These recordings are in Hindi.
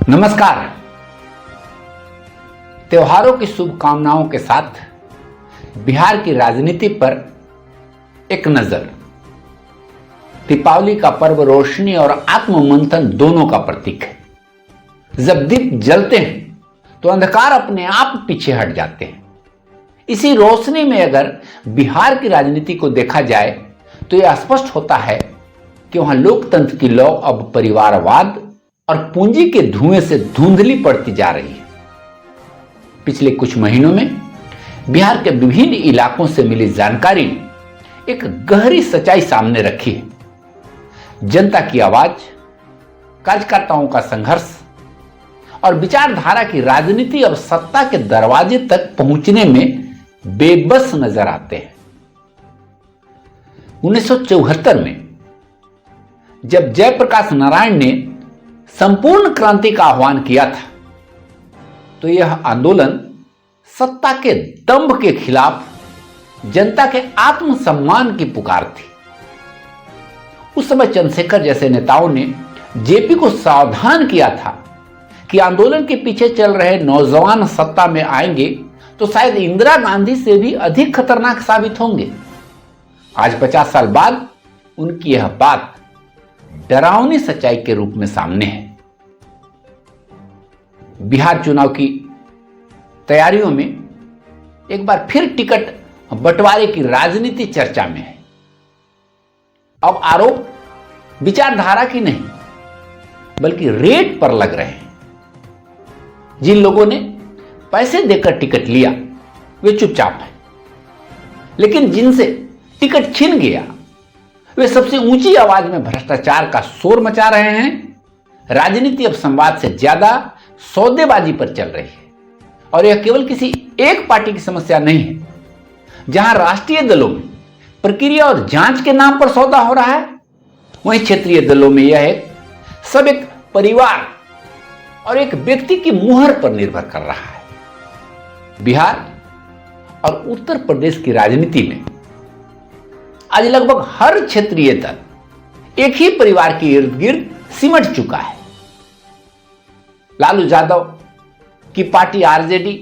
नमस्कार। त्योहारों की शुभकामनाओं के साथ बिहार की राजनीति पर एक नजर। दीपावली का पर्व रोशनी और आत्ममंथन दोनों का प्रतीक है। जब दीप जलते हैं तो अंधकार अपने आप पीछे हट जाते हैं। इसी रोशनी में अगर बिहार की राजनीति को देखा जाए तो यह स्पष्ट होता है कि वहां लोकतंत्र की लौ अब परिवारवाद और पूंजी के धुएं से धुंधली पड़ती जा रही है। पिछले कुछ महीनों में बिहार के विभिन्न इलाकों से मिली जानकारी ने एक गहरी सच्चाई सामने रखी है। जनता की आवाज, कार्यकर्ताओं का संघर्ष और विचारधारा की राजनीति अब सत्ता के दरवाजे तक पहुंचने में बेबस नजर आते हैं। 1974 में जब जयप्रकाश नारायण ने संपूर्ण क्रांति का आह्वान किया था तो यह आंदोलन सत्ता के दंभ के खिलाफ जनता के आत्मसम्मान की पुकार थी। उस समय चंद्रशेखर जैसे नेताओं ने जेपी को सावधान किया था कि आंदोलन के पीछे चल रहे नौजवान सत्ता में आएंगे तो शायद इंदिरा गांधी से भी अधिक खतरनाक साबित होंगे। आज 50 साल बाद उनकी यह बात डरावनी सच्चाई के रूप में सामने है। बिहार चुनाव की तैयारियों में एक बार फिर टिकट बंटवारे की राजनीति चर्चा में है। अब आरोप विचारधारा की नहीं बल्कि रेट पर लग रहे हैं। जिन लोगों ने पैसे देकर टिकट लिया वे चुपचाप हैं, लेकिन जिनसे टिकट छिन गया वे सबसे ऊंची आवाज में भ्रष्टाचार का शोर मचा रहे हैं। राजनीति अब संवाद से ज्यादा सौदेबाजी पर चल रही है और यह केवल किसी एक पार्टी की समस्या नहीं है। जहां राष्ट्रीय दलों में प्रक्रिया और जांच के नाम पर सौदा हो रहा है, वहीं क्षेत्रीय दलों में यह सब एक परिवार और एक व्यक्ति की मुहर पर निर्भर कर रहा है। बिहार और उत्तर प्रदेश की राजनीति में आज लगभग हर क्षेत्रीय दल एक ही परिवार के इर्द गिर्द सिमट चुका है। लालू यादव की पार्टी आरजेडी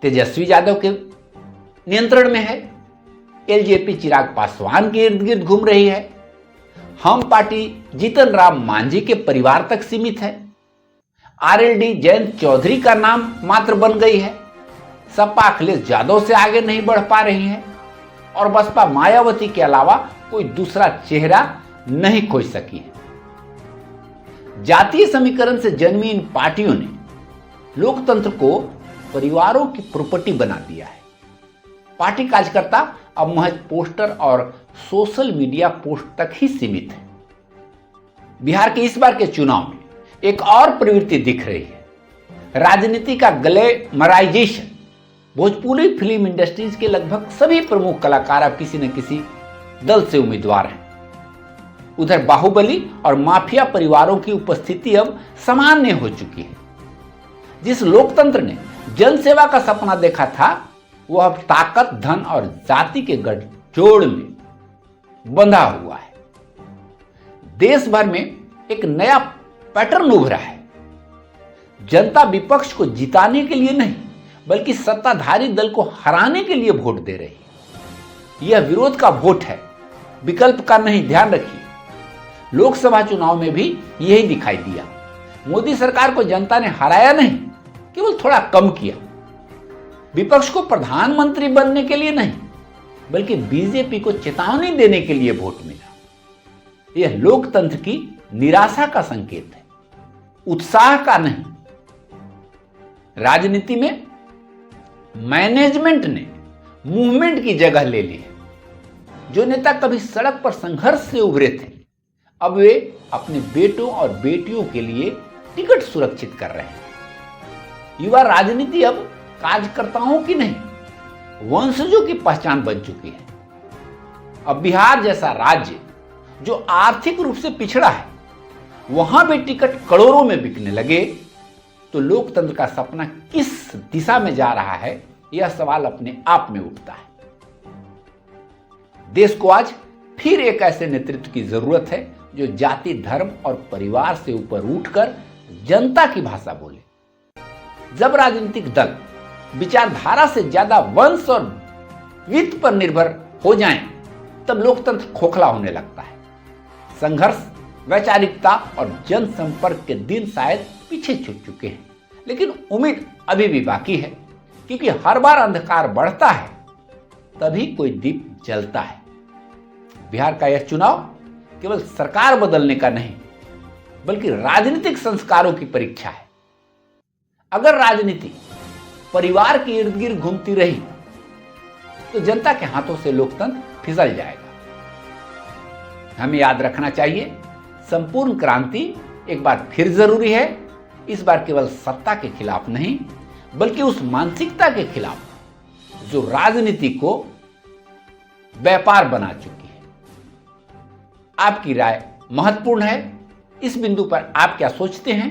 तेजस्वी यादव के नियंत्रण में है। एलजेपी चिराग पासवान के इर्द गिर्द घूम रही है। हम पार्टी जीतन राम मांझी के परिवार तक सीमित है। आरएलडी जयंत चौधरी का नाम मात्र बन गई है। सपा अखिलेश यादव से आगे नहीं बढ़ पा रही है और बसपा मायावती के अलावा कोई दूसरा चेहरा नहीं खोज सकी है। जातीय समीकरण से जन्मी इन पार्टियों ने लोकतंत्र को परिवारों की प्रॉपर्टी बना दिया है। पार्टी कार्यकर्ता अब महज पोस्टर और सोशल मीडिया पोस्ट तक ही सीमित है। बिहार के इस बार के चुनाव में एक और प्रवृत्ति दिख रही है। राजनीति का ग्लैमराइजेशन। भोजपुरी फिल्म इंडस्ट्रीज के लगभग सभी प्रमुख कलाकार अब किसी न किसी दल से उम्मीदवार हैं। उधर बाहुबली और माफिया परिवारों की उपस्थिति अब सामान्य हो चुकी है। जिस लोकतंत्र ने जनसेवा का सपना देखा था वह अब ताकत, धन और जाति के गठजोड़ में बंधा हुआ है। देश भर में एक नया पैटर्न उभरा है। जनता विपक्ष को जिताने के लिए नहीं बल्कि सत्ताधारी दल को हराने के लिए वोट दे रही है। यह विरोध का वोट है, विकल्प का नहीं। ध्यान रखिए, लोकसभा चुनाव में भी यही दिखाई दिया। मोदी सरकार को जनता ने हराया नहीं, केवल थोड़ा कम किया। विपक्ष को प्रधानमंत्री बनने के लिए नहीं बल्कि बीजेपी को चेतावनी देने के लिए वोट मिला। यह लोकतंत्र की निराशा का संकेत है, उत्साह का नहीं। राजनीति में मैनेजमेंट ने मूवमेंट की जगह ले ली है। जो नेता कभी सड़क पर संघर्ष से उभरे थे अब वे अपने बेटों और बेटियों के लिए टिकट सुरक्षित कर रहे हैं। युवा राजनीति अब कार्यकर्ताओं की नहीं वंशजों की पहचान बन चुकी है। अब बिहार जैसा राज्य जो आर्थिक रूप से पिछड़ा है वहां भी टिकट करोड़ों में बिकने लगे तो लोकतंत्र का सपना किस दिशा में जा रहा है, यह सवाल अपने आप में उठता है। देश को आज फिर एक ऐसे नेतृत्व की जरूरत है जो जाति, धर्म और परिवार से ऊपर उठकर जनता की भाषा बोले। जब राजनीतिक दल विचारधारा से ज्यादा वंश और वित्त पर निर्भर हो जाएं, तब लोकतंत्र खोखला होने लगता है। संघर्ष, वैचारिकता और जनसंपर्क के दिन शायद पीछे छूट चुके हैं, लेकिन उम्मीद अभी भी बाकी है, क्योंकि हर बार अंधकार बढ़ता है तभी कोई दीप जलता है। बिहार का यह चुनाव केवल सरकार बदलने का नहीं, बल्कि राजनीतिक संस्कारों की परीक्षा है। अगर राजनीति परिवार के इर्द गिर्द घूमती रही तो जनता के हाथों से लोकतंत्र फिसल जाएगा। हमें याद रखना चाहिए, संपूर्ण क्रांति एक बार फिर जरूरी है। इस बार केवल सत्ता के खिलाफ नहीं, बल्कि उस मानसिकता के खिलाफ जो राजनीति को व्यापार बना चुकी है। आपकी राय महत्वपूर्ण है। इस बिंदु पर आप क्या सोचते हैं,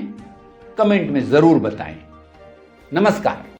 कमेंट में जरूर बताएं। नमस्कार।